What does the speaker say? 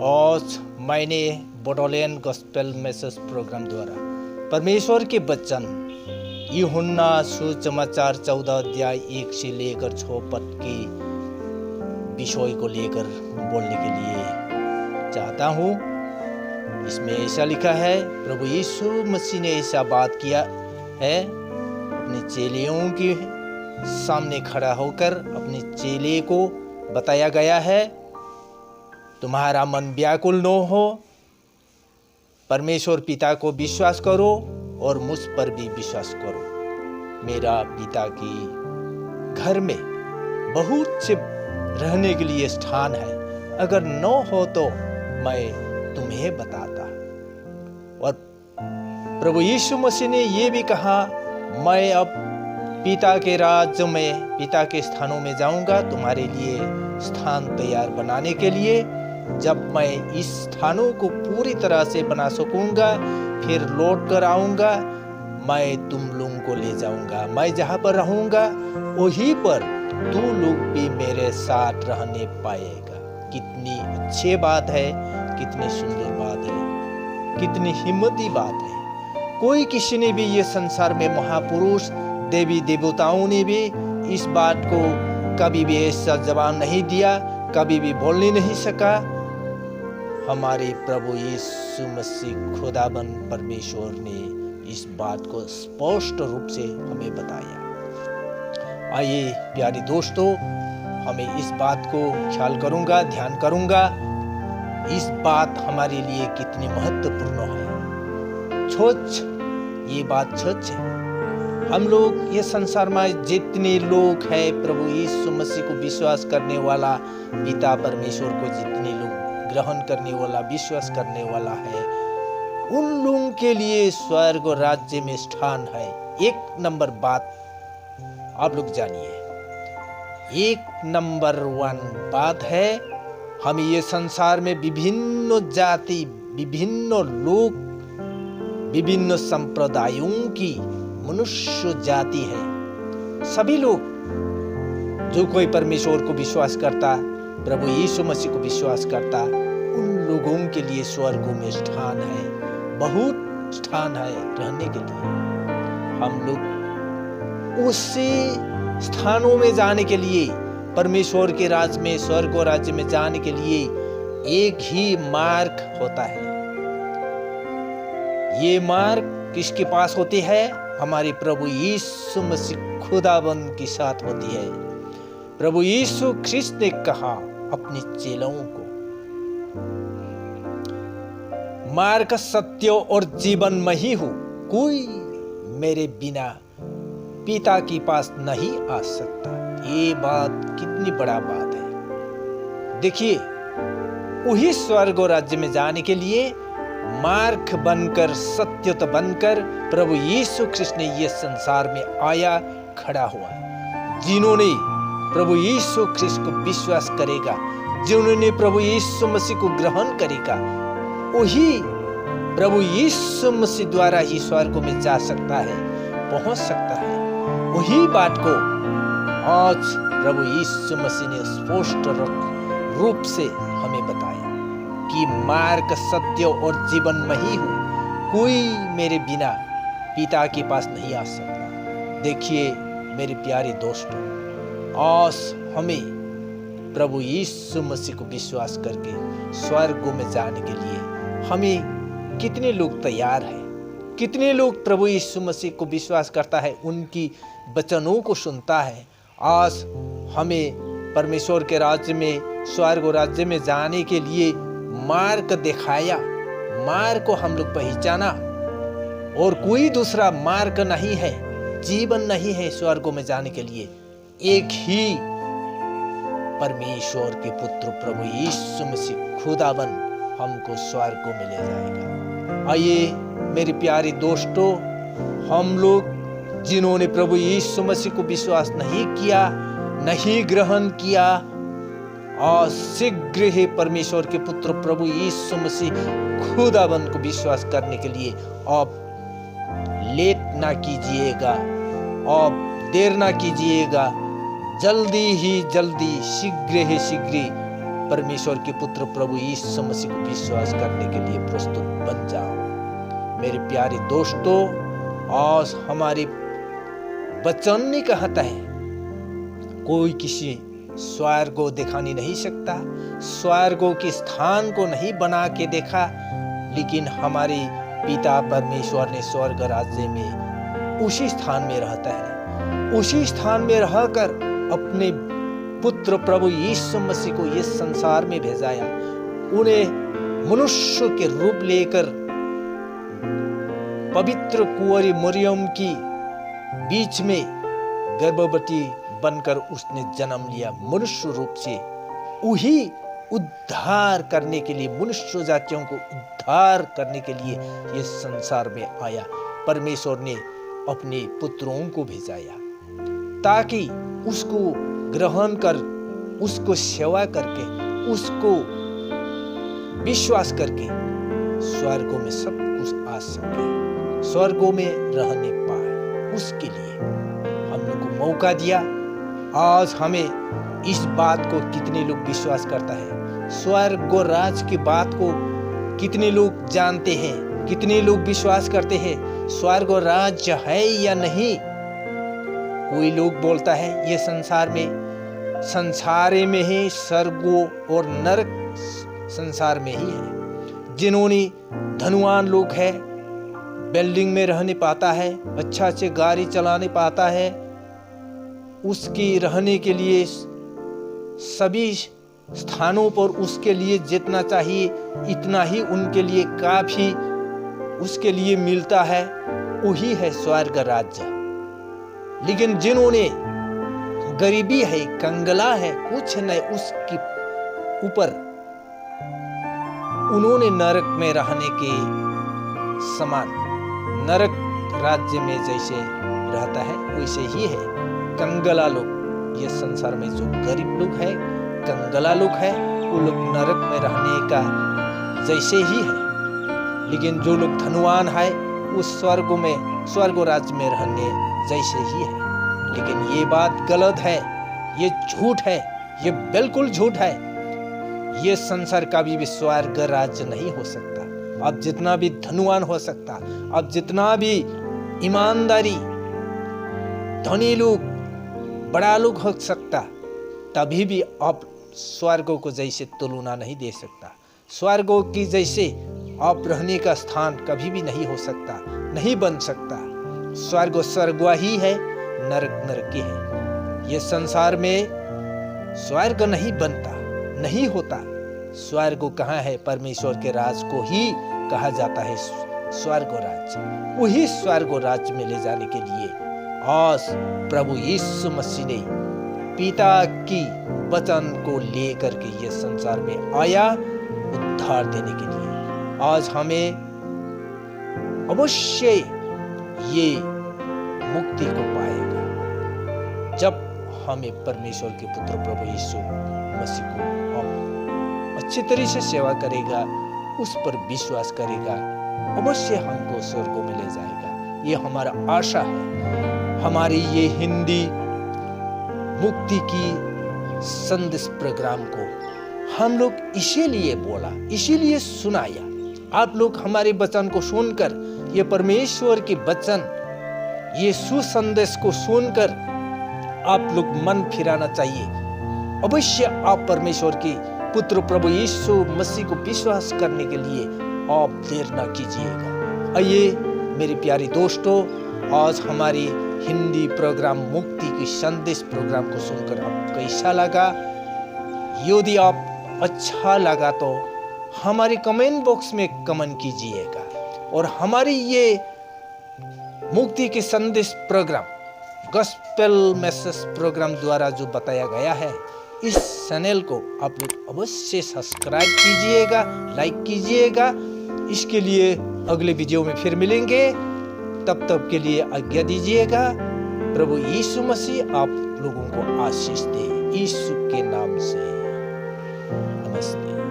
आज मैंने Bodoland gospel message programme द्वारा परमेश्वर के वचन यूहन्ना सुसमाचार 14 अध्याय 1 से लेकर 6 पद के विषय को लेकर बोलने के लिए चाहता हूँ। इसमें ऐसा लिखा है, प्रभु यीशु मसीह ने ऐसा बात किया है, अपने चेलियों के सामने खड़ा होकर अपने चेले को बताया गया है, तुम्हारा मन व्याकुल न हो, परमेश्वर पिता को विश्वास करो और मुझ पर भी विश्वास करो। मेरा पिता के घर में बहुत से रहने के लिए स्थान है, अगर न हो तो मैं तुम्हें बताता। और प्रभु यीशु मसीह ने ये भी कहा, मैं अब पिता के राज्य में पिता के स्थानों में जाऊंगा तुम्हारे लिए स्थान तैयार बनाने के लिए। जब मैं इस स्थानों को पूरी तरह से बना सकूंगा फिर लौट कर आऊंगा, मैं तुम लोगों को ले जाऊंगा। मैं जहां पर रहूंगा वहीं पर तू लोग भी मेरे साथ रहने पाएगा। कितनी अच्छी बात है, कितनी सुंदर बात है, कितनी हिम्मती बात है। कोई किसी ने भी ये संसार में महापुरुष देवी देवताओं ने भी इस बात को कभी भी ऐसा जवाब नहीं दिया, कभी भी बोलने नहीं सका। हमारे प्रभु यीशु मसीह खुदाबंद परमेश्वर ने इस बात को स्पष्ट रूप से हमें बताया। आइए प्यारे दोस्तों, हमें इस बात को ख्याल करूंगा, ध्यान करूंगा, इस बात हमारे लिए कितनी महत्वपूर्ण है। ये बात सच है। हम लोग ये संसार में जितने लोग हैं, प्रभु यीशु मसीह को विश्वास करने वाला, पिता परमेश्वर को जितने लोग ग्रहण करने वाला, विश्वास करने वाला है, उन लोगों के लिए स्वर्ग और राज्य में स्थान है। एक नंबर बात आप लोग जानिए, एक नंबर 1 बात है, हम ये संसार में विभिन्न जाति, विभिन्न लोग, विभिन्न संप्रदायों की मनुष्य जाति है। सभी लोग, जो कोई परमेश्वर को विश्वास करता, प्रभु यीशु मसीह को विश्वास करता, उन लोगों के लिए स्वर्गों में स्थान है, बहुत स्थान है रहने के लिए। हम लोग उसी स्थानों में जाने के लिए, परमेश्वर के राज्य में, स्वर्ग और राज्य में जाने के लिए एक ही मार्ग होता है। ये मार्ग किसके पास होती है? हमारे प्रभु यीशु मसीह खुदाबंद के साथ होती है। प्रभु यीशु ख्रिस्त ने कहा अपने चेलों को, मार्ग, सत्य और जीवन में ही हूं, कोई मेरे बिना पिता के पास नहीं आ सकता। ये बात कितनी बड़ा बात है। देखिए, वही स्वर्ग और राज्य में जाने के लिए मार्ग बनकर, सत्य तो बनकर प्रभु यीशु ख्रिस्त ने ये संसार में आया, खड़ा हुआ। जिन्होंने प्रभु यीशु ख्रिस्त को विश्वास करेगा, जिन्होंने प्रभु यीशु मसीह को ग्रहण करेगा, वही प्रभु यीशु मसीह द्वारा ही स्वर्ग में जा सकता है, पहुंच सकता है। वही बात को आज प्रभु यीशु मसीह ने स्पष्ट रूप से हमें बताया कि मार्ग, सत्य और जीवन में ही हूँ, कोई मेरे बिना पिता के पास नहीं आ सकता। देखिए मेरे प्यारे दोस्तों, आज हमें प्रभु यीशु मसीह को विश्वास करके स्वर्ग में जाने के लिए हमें कितने लोग तैयार हैं, कितने लोग प्रभु यीशु मसीह को विश्वास करता है, उनकी वचनों को सुनता है। आज हमें परमेश्वर के राज्य में, स्वर्ग और राज्य में जाने के लिए मार्ग दिखाया, मार्ग को हम लोग पहचाना, और कोई दूसरा मार्ग नहीं है, जीवन नहीं है स्वर्गों में जाने के लिए। एक ही परमेश्वर के पुत्र प्रभु यीशु मसीह खुदाबंद हमको स्वर्गों में ले जाएगा। आइए मेरे प्यारे दोस्तों, हम लोग जिन्होंने प्रभु यीशु मसीह को विश्वास नहीं किया, नहीं ग्रहण किया, और शीघ्र ही परमेश्वर के पुत्र प्रभु यीशु मसीह खुदाबंद को विश्वास करने के लिए आप लेट ना कीजिएगा, आप देर ना कीजिएगा, जल्दी ही जल्दी, शीघ्र ही शीघ्र परमेश्वर के पुत्र प्रभु यीशु मसीह को विश्वास करने के लिए प्रस्तुत बन जाओ। मेरे प्यारे दोस्तों, आज हमारे वचन में कहता है, कोई किसी स्वर्ग को दिखानी नहीं सकता, स्वर्ग के स्थान को नहीं बना के देखा, लेकिन हमारे पिता परमेश्वर ने स्वर्ग राज्य में उसी स्थान में रहता है, उसी स्थान में रहकर अपने पुत्र प्रभु यीशु मसीह को इस संसार में भेजाया। उन्हें मनुष्य के रूप लेकर पवित्र कुंवारी मरियम की बीच में गर्भवती बनकर उसने जन्म लिया। मनुष्य रूप से वही उद्धार करने के लिए, मनुष्य जातियों को उद्धार करने के लिए ये संसार में आया। परमेश्वर ने अपने पुत्रों को भेजाया ताकि उसको ग्रहण कर, उसको सेवा करके, उसको विश्वास करके स्वर्गों में सब कुछ आ सके, स्वर्गों में रहने पाए। उसके लिए हम लोग को मौका दिया। आज हमें इस बात को कितने लोग विश्वास करता है, स्वर्ग और राज की बात को कितने लोग जानते हैं, कितने लोग विश्वास करते हैं, स्वर्ग और राज्य है या नहीं। कोई लोग बोलता है ये संसार में ही स्वर्ग और नरक संसार में ही है। जिन्होंने धनवान लोग है, बिल्डिंग में रहने पाता है, अच्छा अच्छे गाड़ी चलाने पाता है, उसकी रहने के लिए सभी स्थानों पर उसके लिए जितना चाहिए इतना ही उनके लिए काफी उसके लिए मिलता है, वही है स्वर्ग राज्य। लेकिन जिन्होंने गरीबी है, कंगला है, कुछ नहीं उसके ऊपर, उन्होंने नरक में रहने के समान, नरक राज्य में जैसे रहता है वैसे ही है। कंगला लोग, ये संसार में जो गरीब लोग है, कंगला लोग है, वो लोग नरक में रहने का जैसे ही है। लेकिन जो लोग धनवान है वो स्वर्ग राज्य में रहने जैसे ही है। लेकिन ये बात गलत है, ये झूठ है, ये बिल्कुल झूठ है। ये संसार का भी स्वर्ग राज्य नहीं हो सकता। आप जितना भी धनवान हो सकता, आप जितना भी ईमानदारी धनी लोग, बड़ा लोग हो सकता, तभी भी आप स्वर्गों को जैसे तुलना नहीं दे सकता। स्वर्गों की जैसे आप रहने का स्थान कभी भी नहीं हो सकता, नहीं बन सकता। स्वर्ग ही है, नरक नरक ही है। ये संसार में स्वर्ग नहीं बनता, नहीं होता। स्वर्ग कहाँ है? परमेश्वर के राज को ही कहा जाता है स्वर्ग राज्य। वही स्वर्ग राज्य में ले जाने के लिए आज प्रभु यीशु मसीह ने पिता की वचन को लेकर के ये संसार में आया उद्धार देने के लिए। आज हमें अवश्य ये मुक्ति को पाएगा जब हमें परमेश्वर के पुत्र प्रभु यीशु मसीह को अच्छी तरह से सेवा करेगा, उस पर विश्वास करेगा, अवश्य हमको स्वर्ग में ले जाएगा। ये हमारा आशा है। हमारी ये हिंदी मुक्ति की संदेश प्रोग्राम को हम लोग इसीलिए बोला, इसीलिए सुनाया। आप लोग हमारे वचन को सुनकर, ये परमेश्वर के वचन, ये सुसंदेश को सुनकर आप लोग मन फिराना चाहिए। अवश्य आप परमेश्वर के पुत्र प्रभु यीशु मसीह को विश्वास करने के लिए आप देर न कीजिएगा। आइए मेरे प्यारे दोस्तों, आज हमारी हिंदी प्रोग्राम मुक्ति की संदेश प्रोग्राम को सुनकर आपको कैसा लगा? यदि आप अच्छा लगा तो हमारे कमेंट बॉक्स में कमेंट कीजिएगा। और हमारी ये मुक्ति के संदेश प्रोग्राम, गॉस्पेल मैसेज प्रोग्राम द्वारा जो बताया गया है, इस चैनल को आप लोग अवश्य सब्सक्राइब कीजिएगा, लाइक कीजिएगा। इसके लिए अगले वीडियो में फिर मिलेंगे। तब तक के लिए आज्ञा दीजिएगा। प्रभु यीशु मसीह आप लोगों को आशीष दे, यीशु के नाम से। नमस्ते।